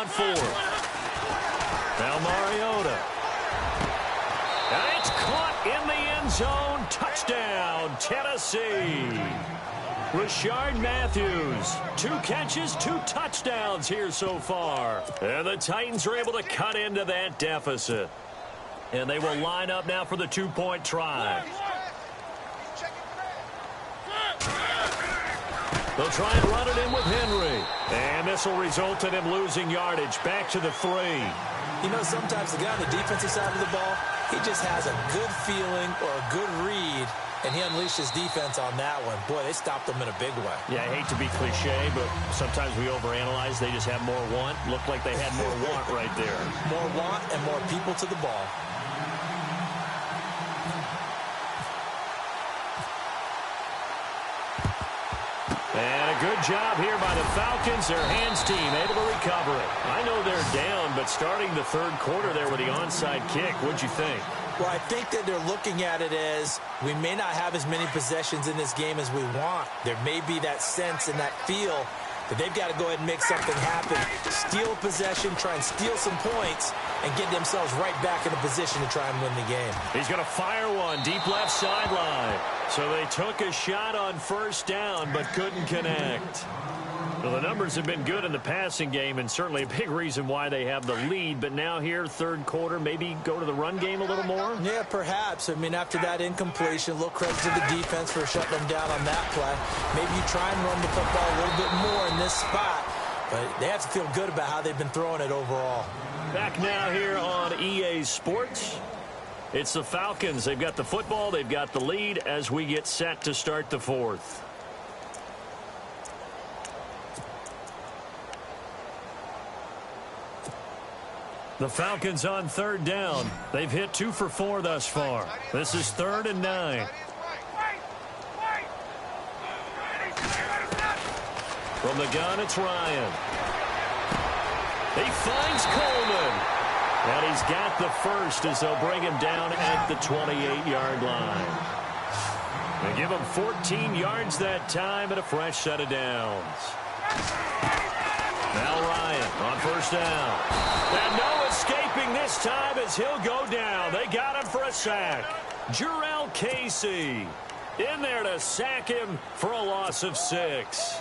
on fourth. Now Mariota. And it's caught in the end zone. Touchdown, Tennessee. Rashard Matthews, 2 catches, 2 touchdowns here so far. And the Titans are able to cut into that deficit. And they will line up now for the 2-point try. They'll try and run it in with Henry. And this will result in him losing yardage back to the 3. You know, sometimes the guy on the defensive side of the ball, he just has a good feeling or a good read, and he unleashed his defense on that one. Boy, they stopped him in a big way. Yeah, I hate to be cliche, but sometimes we overanalyze. They just have more want. Looked like they had more want right there. More want and more people to the ball. And a good job here by the Falcons. Their hands team able to recover it. I know they're down, but starting the third quarter there with the onside kick, what'd you think? Well, I think that they're looking at it as we may not have as many possessions in this game as we want. There may be that sense and that feel that they've got to go ahead and make something happen. Steal a possession, try and steal some points, and get themselves right back in a position to try and win the game. He's going to fire one deep left sideline. So they took a shot on first down but couldn't connect. Well, the numbers have been good in the passing game and certainly a big reason why they have the lead. But now here, third quarter, maybe go to the run game a little more? Yeah, perhaps. I mean, after that incompletion, a little credit to the defense for shutting them down on that play. Maybe you try and run the football a little bit more in this spot. But they have to feel good about how they've been throwing it overall. Back now here on EA Sports. It's the Falcons. They've got the football. They've got the lead as we get set to start the fourth. The Falcons on third down. They've hit 2 for 4 thus far. This is 3rd and 9. From the gun, it's Ryan. He finds Coleman. And he's got the first as they'll bring him down at the 28-yard line. They give him 14 yards that time and a fresh set of downs. Now Ryan on first down. And no escaping this time as he'll go down. They got him for a sack. Jarrell Casey in there to sack him for a loss of 6.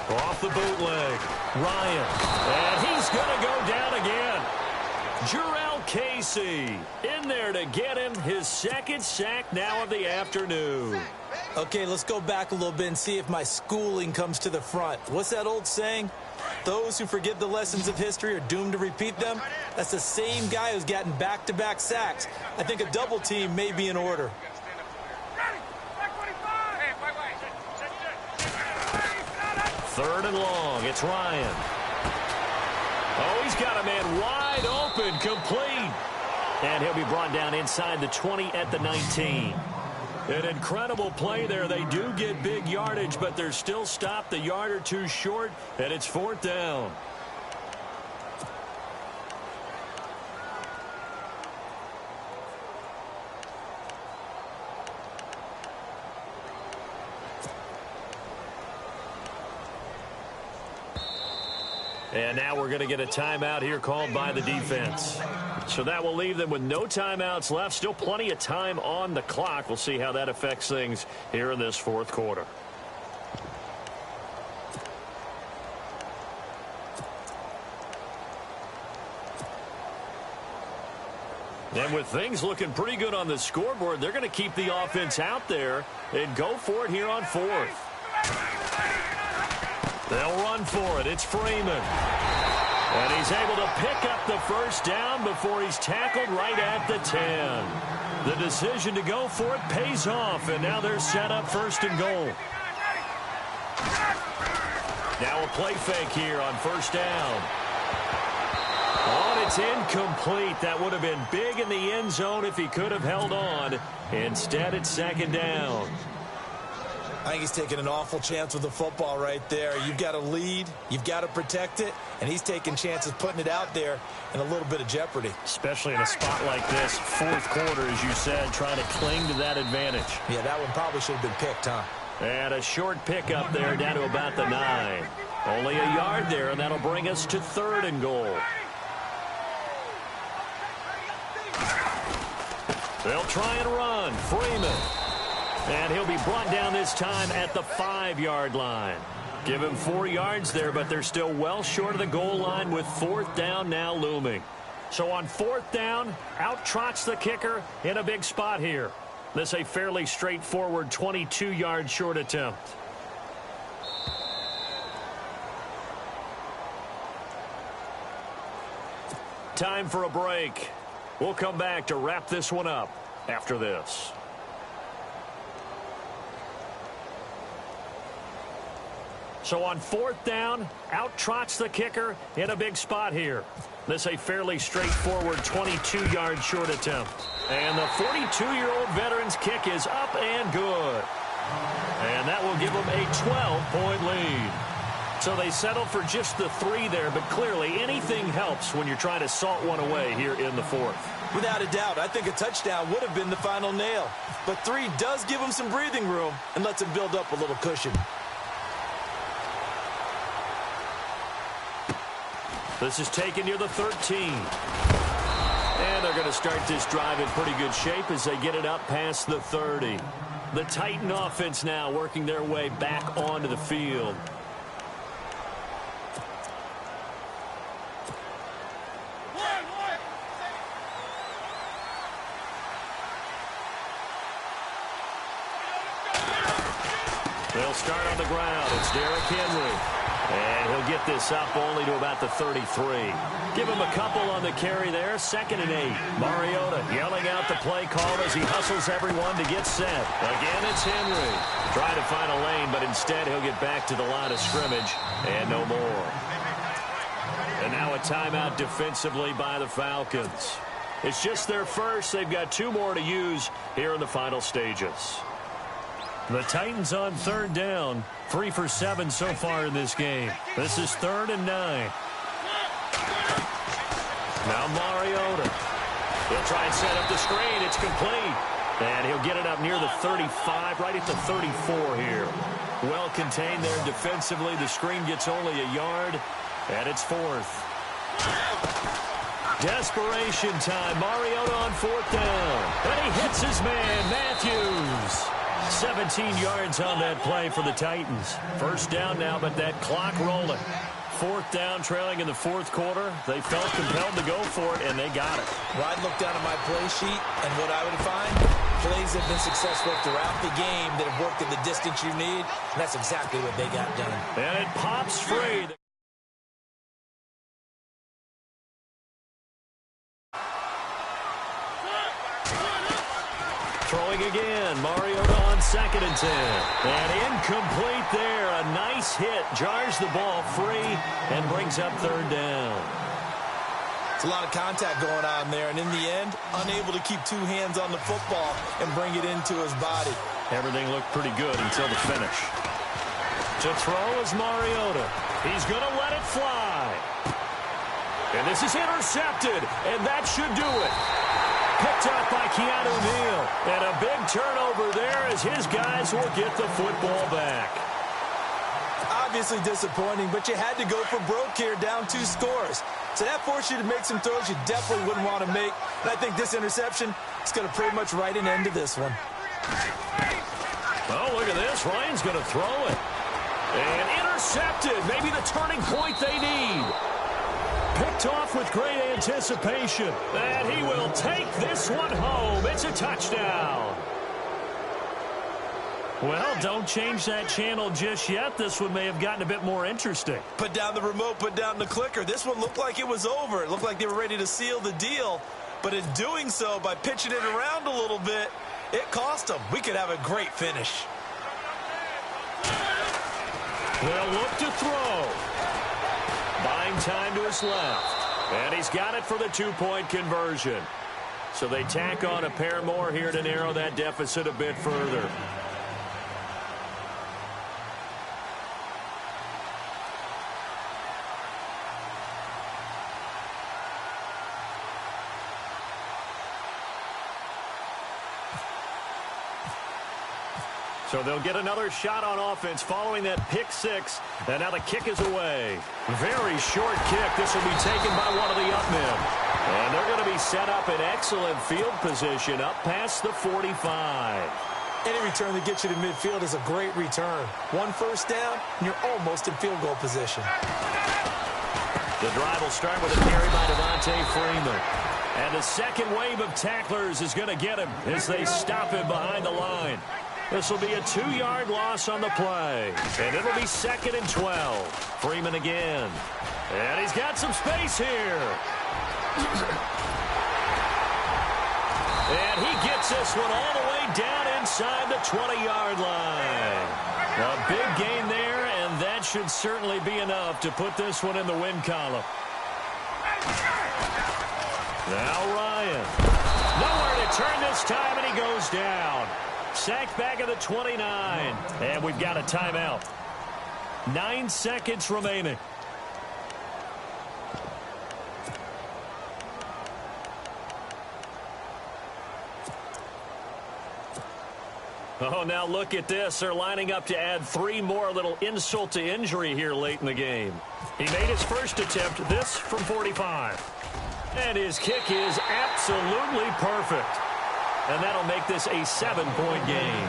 Off the bootleg, Ryan, and he's going to go down again. Jarrell Casey in there to get him his 2nd sack now of the afternoon. Okay, let's go back a little bit and see if my schooling comes to the front. What's that old saying? Those who forget the lessons of history are doomed to repeat them. That's the same guy who's gotten back-to-back sacks. I think a double team may be in order. 3rd and long. It's Ryan. Oh, he's got a man wide open, complete. And he'll be brought down inside the 20 at the 19. An incredible play there. They do get big yardage, but they're still stopped a yard or 2 short, and it's 4th down. And now we're going to get a timeout here called by the defense. So that will leave them with no timeouts left. Still plenty of time on the clock. We'll see how that affects things here in this 4th quarter. And with things looking pretty good on the scoreboard, they're going to keep the offense out there and go for it here on 4th. They'll run for it. It's Freeman. And he's able to pick up the first down before he's tackled right at the 10. The decision to go for it pays off, and now they're set up 1st and goal. Now a play fake here on first down. Oh, and it's incomplete. That would have been big in the end zone if he could have held on. Instead, it's 2nd down. I think he's taking an awful chance with the football right there. You've got to lead, you've got to protect it, and he's taking chances putting it out there in a little bit of jeopardy. Especially in a spot like this, fourth quarter, as you said, trying to cling to that advantage. Yeah, that one probably should have been picked, huh? And a short pickup there down to about the 9. Only a yard there, and that'll bring us to 3rd and goal. They'll try and run. Freeman. And he'll be brought down this time at the 5-yard line. Give him 4 yards there, but they're still well short of the goal line with 4th down now looming. So on 4th down, out trots the kicker in a big spot here. This a fairly straightforward 22-yard short attempt. Time for a break. We'll come back to wrap this one up after this. So on 4th down, out trots the kicker in a big spot here. This a fairly straightforward 22-yard short attempt. And the 42-year-old veteran's kick is up and good. And that will give them a 12-point lead. So they settle for just the 3 there, but clearly anything helps when you're trying to salt one away here in the 4th. Without a doubt, I think a touchdown would have been the final nail. But 3 does give them some breathing room and lets them build up a little cushion. This is taken near the 13. And they're going to start this drive in pretty good shape as they get it up past the 30. The Titan offense now working their way back onto the field. They'll start on the ground. It's Derrick Henry. And he'll get this up only to about the 33. Give him a couple on the carry there. 2nd and 8. Mariota yelling out the play call as he hustles everyone to get set. Again, it's Henry. Trying to find a lane, but instead he'll get back to the line of scrimmage and no more. And now a timeout defensively by the Falcons. It's just their first. They've got 2 more to use here in the final stages. The Titans on 3rd down. 3 for 7 so far in this game. This is 3rd and 9. Now Mariota. He'll try and set up the screen. It's complete. And he'll get it up near the 35, right at the 34 here. Well contained there defensively. The screen gets only a yard. And it's 4th. Desperation time. Mariota on 4th down. And he hits his man, Matthews. 17 yards on that play for the Titans. 1st down now, but that clock rolling. 4th down, trailing in the 4th quarter. They felt compelled to go for it, and they got it. Well, I'd look down at my play sheet, and what I would find, plays have been successful throughout the game that have worked at the distance you need, and that's exactly what they got done. And it pops free. Throwing again, Mariota on 2nd and 10. And incomplete there. A nice hit. Jars the ball free and brings up 3rd down. It's a lot of contact going on there, and in the end, unable to keep 2 hands on the football and bring it into his body. Everything looked pretty good until the finish. To throw is Mariota. He's going to let it fly. And this is intercepted, and that should do it. Picked up by Keanu Neal. And a big turnover there as his guys will get the football back. Obviously disappointing, but you had to go for broke here, down 2 scores. So that forced you to make some throws you definitely wouldn't want to make. And I think this interception is going to pretty much write an end to this one. Oh, look at this. Ryan's going to throw it. And intercepted. Maybe the turning point they need. Picked off with great anticipation. And he will take this one home. It's a touchdown. Well, don't change that channel just yet. This one may have gotten a bit more interesting. Put down the remote, put down the clicker. This one looked like it was over. It looked like they were ready to seal the deal. But in doing so, by pitching it around a little bit, it cost them. We could have a great finish. They'll look to throw. Buying time to his left. And he's got it for the 2-point conversion. So they tack on a pair more here to narrow that deficit a bit further. So they'll get another shot on offense following that pick six. And now the kick is away. Very short kick. This will be taken by one of the up men. And they're going to be set up in excellent field position up past the 45. Any return that gets you to midfield is a great return. One first down, and you're almost in field goal position. The drive will start with a carry by Devontae Freeman. And the second wave of tacklers is going to get him as they stop him behind the line. This will be a 2-yard loss on the play. And it'll be 2nd and 12. Freeman again. And he's got some space here. And he gets this one all the way down inside the 20-yard line. A big gain there, and that should certainly be enough to put this one in the win column. Now Ryan. Nowhere to turn this time, and he goes down. Sacked back at the 29. And we've got a timeout. 9 seconds remaining. Oh, now look at this. They're lining up to add 3 more. Little insult to injury here late in the game. He made his first attempt, this from 45. And his kick is absolutely perfect. And that'll make this a 7-point game.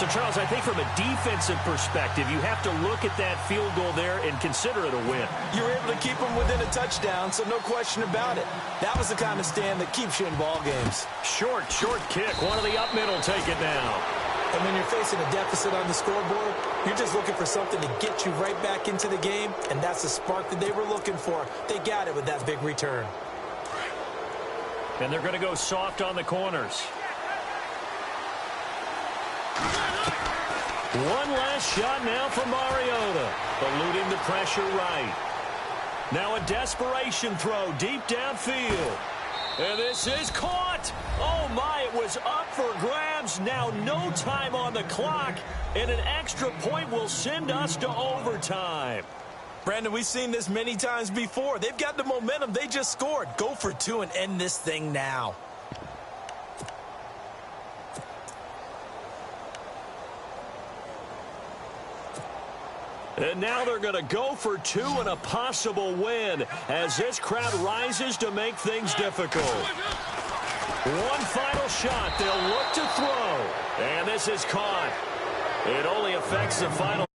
So, Charles, I think from a defensive perspective, you have to look at that field goal there and consider it a win. You were able to keep them within a touchdown, so no question about it. That was the kind of stand that keeps you in ball games. Short kick. One of the up men will take it now. And when you're facing a deficit on the scoreboard, you're just looking for something to get you right back into the game, and that's the spark that they were looking for. They got it with that big return. And they're going to go soft on the corners. One last shot now for Mariota, eluding the pressure right. Now a desperation throw deep downfield. And this is caught. Oh, my, it was up for grabs. Now no time on the clock, and an extra point will send us to overtime. Brandon, we've seen this many times before. They've got the momentum. They just scored. Go for 2 and end this thing now. And now they're going to go for 2 and a possible win as this crowd rises to make things difficult. One final shot. They'll look to throw. And this is caught. It only affects the final.